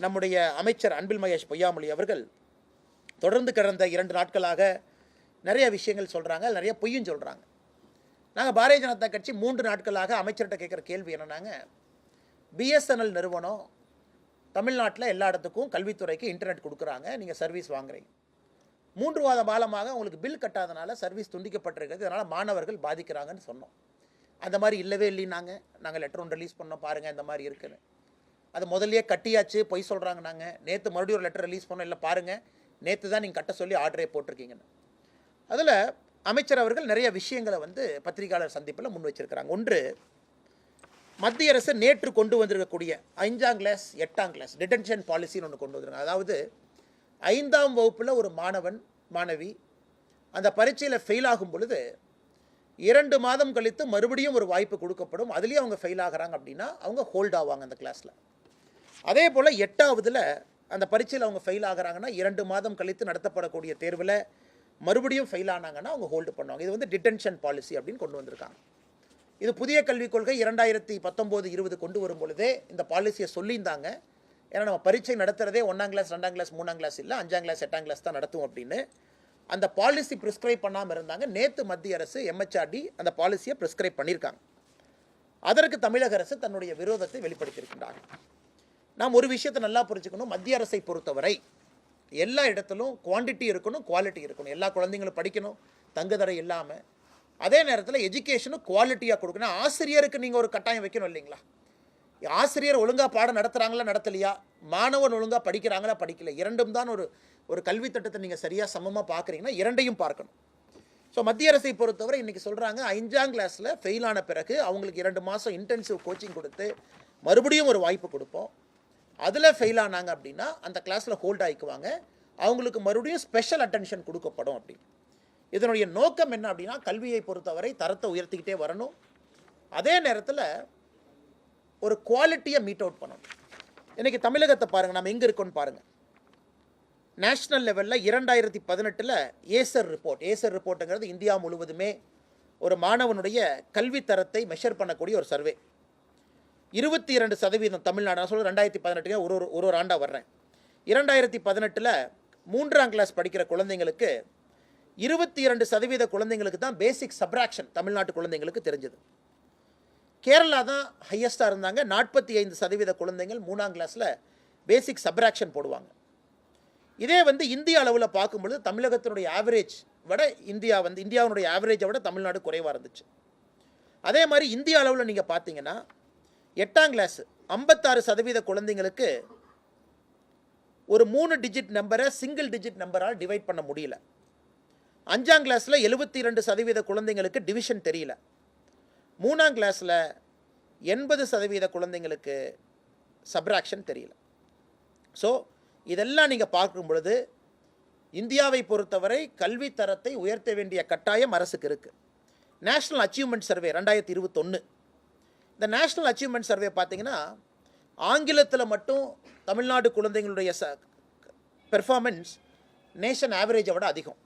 நம்முடைய அமைச்சர் அன்பில் மகேஷ் பொய்யாமொழி அவர்கள் தொடர்ந்து கடந்த 2 நாட்களாக நிறைய விஷயங்கள் சொல்கிறாங்க, நிறைய பொய்யும் சொல்கிறாங்க. நாங்கள் பாரதிய ஜனதா கட்சி 3 நாட்களாக அமைச்சர்கிட்ட கேட்குற கேள்வி என்னன்னாங்க, பிஎஸ்என்எல் நிறுவனம் தமிழ்நாட்டில் எல்லா இடத்துக்கும் கல்வித்துறைக்கு இன்டர்நெட் கொடுக்குறாங்க, நீங்கள் சர்வீஸ் வாங்குறீங்க. 3 மாத காலமாக உங்களுக்கு பில் கட்டாதனால சர்வீஸ் துண்டிக்கப்பட்டிருக்கிறது, அதனால் மாணவர்கள் பாதிக்கிறாங்கன்னு சொன்னோம். அந்த மாதிரி இல்லவே இல்லைன்னாங்க. நாங்கள் லெட்டர் ஒன்று ரிலீஸ் பண்ணோம், பாருங்கள் இந்த மாதிரி இருக்குன்னு. அது முதல்லையே கட்டியாச்சு, பொய் சொல்கிறாங்க. நாங்கள் நேற்று மறுபடியும் ஒரு லெட்டர் ரிலீஸ் பண்ணோம், இல்லை பாருங்கள் நேற்று தான் நீங்கள் கட்ட சொல்லி ஆர்டரே போட்டிருக்கீங்கன்னு. அதில் அமைச்சர் அவர்கள் நிறைய விஷயங்களை பத்திரிகையாளர் சந்திப்பில் முன் வச்சிருக்கிறாங்க. ஒன்று, மத்திய அரசு நேற்று கொண்டு வந்திருக்கக்கூடிய 5ஆம் கிளாஸ் 8ஆம் கிளாஸ் டிடென்ஷன் பாலிசின்னு ஒன்று கொண்டு வந்துருக்காங்க. அதாவது 5ஆம் வகுப்பில் ஒரு மாணவன் மாணவி அந்த பரீட்சையில் ஃபெயில் ஆகும் பொழுது 2 மாதம் கழித்து மறுபடியும் ஒரு வாய்ப்பு கொடுக்கப்படும். அதுலேயும் அவங்க ஃபெயில் ஆகிறாங்க அப்படின்னா அவங்க ஹோல்ட் ஆவாங்க அந்த கிளாஸில். அதே போல் 8ஆவதில் அந்த பரீட்சையில் அவங்க ஃபெயில் ஆகிறாங்கன்னா 2 மாதம் கழித்து நடத்தப்படக்கூடிய தேர்வில் மறுபடியும் ஃபெயில் ஆனாங்கன்னா அவங்க ஹோல்டு பண்ணுவாங்க. இது டிடென்ஷன் பாலிசி அப்படின்னு கொண்டு வந்திருக்காங்க. இது புதிய கல்விக் கொள்கை 2019-20 கொண்டு வரும் பொழுதே இந்த பாலிசியை சொல்லியிருந்தாங்க. ஏன்னா நம்ம பரீட்சை நடத்துகிறதே 1ஆம் கிளாஸ் 2ஆம் கிளாஸ் 3ஆம் கிளாஸ் இல்லை, 5ஆம் கிளாஸ் 8ஆம் கிளாஸ் தான் நடத்தும் அப்படின்னு அந்த பாலிசி ப்ரிஸ்கிரைப் பண்ணாமல் இருந்தாங்க. நேற்று மத்திய அரசு MHRD அந்த பாலிசியை ப்ரிஸ்கிரைப் பண்ணியிருக்காங்க. அதற்கு தமிழக அரசு தன்னுடைய விரோதத்தை வெளிப்படுத்தியிருக்கின்றாங்க. நாம் ஒரு விஷயத்தை நல்லா புரிஞ்சுக்கணும், மத்திய அரசை பொறுத்தவரை எல்லா இடத்திலும் குவான்டிட்டி இருக்கணும், குவாலிட்டி இருக்கணும். எல்லா குழந்தைங்களும் படிக்கணும், தங்குதடை இல்லாமல். அதே நேரத்தில் எஜுகேஷனும் குவாலிட்டியாக கொடுக்கணும். ஆசிரியருக்கு நீங்கள் ஒரு கட்டாயம் வைக்கணும் இல்லைங்களா? ஆசிரியர் ஒழுங்காக பாடம் நடத்துகிறாங்களா நடத்தலையா, மாணவன் ஒழுங்காக படிக்கிறாங்களா படிக்கல, இரண்டும் தான் ஒரு கல்வி திட்டத்தை நீங்கள் சரியாக சமமாக பார்க்குறீங்கன்னா இரண்டையும் பார்க்கணும். ஸோ மத்திய அரசை பொறுத்தவரை இன்றைக்கி சொல்கிறாங்க 5ஆம் கிளாஸில் ஃபெயில் ஆன பிறகு அவங்களுக்கு 2 மாதம் இன்டென்சிவ் கோச்சிங் கொடுத்து மறுபடியும் ஒரு வாய்ப்பு கொடுப்போம். அதில் ஃபெயில் ஆனாங்க அப்படின்னா அந்த கிளாஸில் ஹோல்ட் ஆகிக்குவாங்க, அவங்களுக்கு மறுபடியும் ஸ்பெஷல் அட்டென்ஷன் கொடுக்கப்படும் அப்படின்னு. இதனுடைய நோக்கம் என்ன அப்படின்னா, கல்வியை பொறுத்தவரை தரத்தை உயர்த்திக்கிட்டே வரணும், அதே நேரத்தில் ஒரு குவாலிட்டியை மீட் அவுட் பண்ணணும். இன்றைக்கி தமிழகத்தை பாருங்கள், நம்ம எங்கே இருக்கோன்னு பாருங்கள். நேஷ்னல் லெவலில் 2018 ஏசர் ரிப்போர்ட்டுங்கிறது இந்தியா முழுவதுமே ஒரு மாணவனுடைய கல்வி தரத்தை மெஷர் பண்ணக்கூடிய ஒரு சர்வே. 22% தமிழ்நாடு, நான் சொல்ல 2018 ஒரு ஆண்டாக வர்றேன். 2018 3ஆம் கிளாஸ் படிக்கிற குழந்தைங்களுக்கு 22% குழந்தைங்களுக்கு தான் பேசிக் சப்ராக்ஷன் தமிழ்நாட்டு குழந்தைங்களுக்கு தெரிஞ்சது. கேரளா தான் ஹையஸ்ட்டாக இருந்தாங்க, 45% குழந்தைகள் 3ஆம் கிளாஸில் பேசிக் சப்ராக்ஷன் போடுவாங்க. இதே இந்திய அளவில் பார்க்கும்பொழுது தமிழகத்தினுடைய ஆவரேஜ் விட இந்தியாவுடைய ஆவரேஜை விட தமிழ்நாடு குறைவாக இருந்துச்சு. அதே மாதிரி இந்திய அளவில் நீங்கள் பார்த்தீங்கன்னா 8ஆம் கிளாஸ் 56% குழந்தைங்களுக்கு ஒரு 3 டிஜிட் நம்பரை சிங்கிள் டிஜிட் நம்பரால் டிவைட் பண்ண முடியல. 5ஆம் கிளாஸில் 72% குழந்தைங்களுக்கு டிவிஷன் தெரியல. 3ஆம் கிளாஸில் 80% குழந்தைங்களுக்கு சப்ராக்ஷன் தெரியல. ஸோ இதெல்லாம் நீங்கள் பார்க்கும் பொழுது இந்தியாவை பொறுத்தவரை கல்வி தரத்தை உயர்த்த வேண்டிய கட்டாயம் அரசுக்கு இருக்குது. நேஷ்னல் அச்சீவ்மெண்ட் சர்வே 2021, இந்த நேஷ்னல் அச்சீவ்மெண்ட் சர்வே பார்த்தீங்கன்னா ஆங்கிலத்தில் மட்டும் தமிழ்நாடு குழந்தைங்களுடைய பெர்ஃபார்மன்ஸ் நேஷன் ஆவரேஜை விட அதிகம்.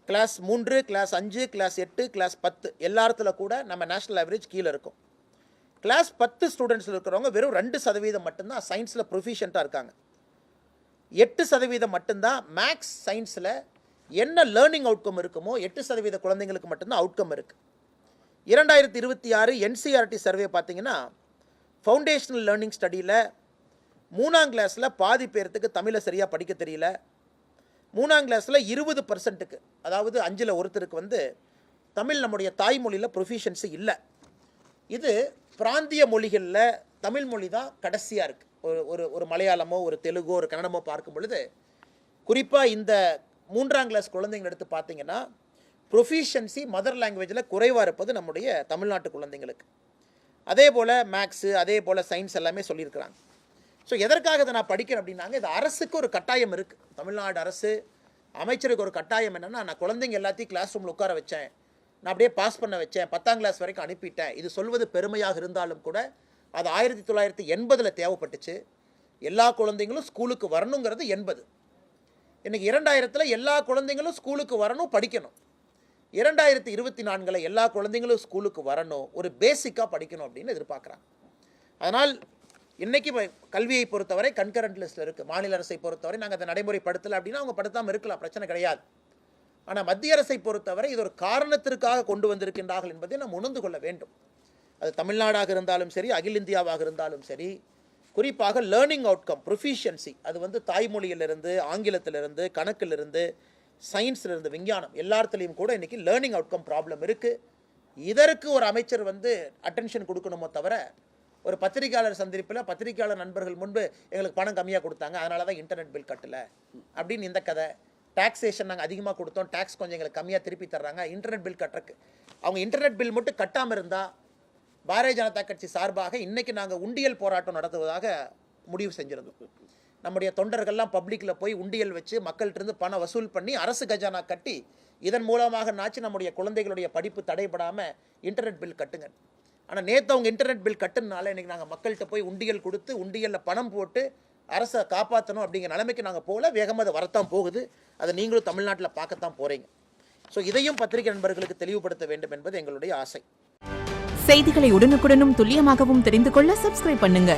கிளாஸ் 3, கிளாஸ் 5, கிளாஸ் 8, கிளாஸ் 10 எல்லாத்துல கூட நம்ம நேஷனல் ஆவரேஜ் கீழே இருக்கும். கிளாஸ் 10 ஸ்டூடெண்ட்ஸில் இருக்கிறவங்க வெறும் 2% மட்டும்தான் சயின்ஸில் ப்ரொஃபிஷியண்ட்டாக இருக்காங்க. 8% மட்டும்தான் மேக்ஸ் சயின்ஸில் என்ன லேர்னிங் அவுட்கம் இருக்குமோ 8% குழந்தைங்களுக்கு மட்டும்தான் அவுட்கம் இருக்குது. 2026 NCERT சர்வே பார்த்தீங்கன்னா ஃபவுண்டேஷனல் லேர்னிங் ஸ்டடியில் 3ஆம் கிளாஸில் பாதி பேர்த்துக்கு தமிழை சரியாக படிக்க தெரியல. 3ஆம் கிளாஸில் 20%, அதாவது 5ல் ஒருத்தருக்கு தமிழ் நம்முடைய தாய்மொழியில் ப்ரொஃபிஷியன்சி இல்லை. இது பிராந்திய மொழிகளில் தமிழ் மொழி தான் கடைசியாக இருக்குது. ஒரு மலையாளமோ ஒரு தெலுங்கோ ஒரு கன்னடமோ பார்க்கும் பொழுது குறிப்பாக இந்த 3ஆம் கிளாஸ் குழந்தைங்க எடுத்து பார்த்தீங்கன்னா ப்ரொஃபிஷியன்சி மதர் லாங்குவேஜில் குறைவாக இருப்பது நம்முடைய தமிழ்நாட்டு குழந்தைங்களுக்கு. அதே போல் மேக்ஸு, அதே போல் சயின்ஸ் எல்லாமே சொல்லியிருக்கிறாங்க. ஸோ எதற்காக இதை நான் படிக்கிறேன் அப்படின்னாங்க, இது அரசுக்கு ஒரு கட்டாயம் இருக்குது. தமிழ்நாடு அரசு அமைச்சருக்கு ஒரு கட்டாயம் என்னென்னா, நான் குழந்தைங்க எல்லாத்தையும் கிளாஸ் ரூமில் உட்கார வச்சேன், நான் அப்படியே பாஸ் பண்ண வச்சேன், 10ஆம் கிளாஸ் வரைக்கும் அனுப்பிட்டேன். இது சொல்வது பெருமையாக இருந்தாலும் கூட அது 1980 தேவைப்பட்டுச்சு. எல்லா குழந்தைங்களும் ஸ்கூலுக்கு வரணுங்கிறது 80. இன்றைக்கி 2000 எல்லா குழந்தைங்களும் ஸ்கூலுக்கு வரணும், படிக்கணும். 2024 எல்லா குழந்தைங்களும் ஸ்கூலுக்கு வரணும், ஒரு பேசிக்காக படிக்கணும் அப்படின்னு எதிர்பார்க்குறாங்க. அதனால் இன்றைக்கி கல்வியை பொறுத்தவரை கன்கரண்ட் லிஸ்ட்டில் இருக்குது. மாநில அரசை பொறுத்தவரை நாங்கள் அதை நடைமுறைப்படுத்தலை அப்படின்னா அவங்க படுத்தாமல் இருக்கலாம், பிரச்சனை கிடையாது. ஆனால் மத்திய அரசை பொறுத்தவரை இது ஒரு காரணத்திற்காக கொண்டு வந்திருக்கின்றார்கள் என்பதை நாம் உணர்ந்து கொள்ள வேண்டும். அது தமிழ்நாடாக இருந்தாலும் சரி, அகில இந்தியாவாக இருந்தாலும் சரி, குறிப்பாக லேர்னிங் அவுட்கம் ப்ரொஃபிஷியன்சி, அது தாய்மொழியிலிருந்து, ஆங்கிலத்திலிருந்து, கணக்கிலிருந்து, சயின்ஸிலிருந்து, விஞ்ஞானம் எல்லாத்துலேயும் கூட இன்றைக்கி லேர்னிங் அவுட்கம் ப்ராப்ளம் இருக்குது. இதற்கு ஒரு அமைச்சர் அட்டென்ஷன் கொடுக்கணுமோ தவிர, ஒரு பத்திரிகையாளர் சந்திப்பில் பத்திரிகையாளர் நண்பர்கள் முன்பு எங்களுக்கு பணம் கம்மியாக கொடுத்தாங்க, அதனால தான் இன்டர்நெட் பில் கட்டலை அப்படின்னு இந்த கதை. டாக்ஸேஷன் நாங்கள் அதிகமாக கொடுத்தோம், டேக்ஸ் கொஞ்சம் எங்களுக்கு கம்மியாக திருப்பி தர்றாங்க, இன்டர்நெட் பில் கட்டுறக்கு. அவங்க இன்டர்நெட் பில் மட்டும் கட்டாமல் இருந்தால் பாரதிய ஜனதா கட்சி சார்பாக இன்றைக்கி நாங்கள் உண்டியல் போராட்டம் நடத்துவதாக முடிவு செஞ்சிருந்தோம். நம்முடைய தொண்டர்கள்லாம் பப்ளிக்கில் போய் உண்டியல் வச்சு மக்கள்கிட்ட பணம் வசூல் பண்ணி அரசு கஜானா கட்டி இதன் மூலமாக நாச்சு நம்முடைய குழந்தைகளுடைய படிப்பு தடைபடாமல் இன்டர்நெட் பில் கட்டுங்க. ஆனால் நேற்று அவங்க இன்டர்நெட் பில் கட்டுனால இன்றைக்கி நாங்கள் மக்கள்கிட்ட போய் உண்டியல் கொடுத்து உண்டியலில் பணம் போட்டு அரசை காப்பாற்றணும் அப்படிங்கிற நிலைமைக்கு நாங்கள் போகல. வேகமாக அதை வரத்தான் போகுது. அதை நீங்களும் தமிழ்நாட்டில் பார்க்கத்தான் போகிறீங்க. ஸோ இதையும் பத்திரிகை நண்பர்களுக்கு தெளிவுபடுத்த வேண்டும் என்பது எங்களுடைய ஆசை. செய்திகளை உடனுக்குடனும் துல்லியமாகவும் தெரிந்து கொள்ள சப்ஸ்கிரைப் பண்ணுங்க.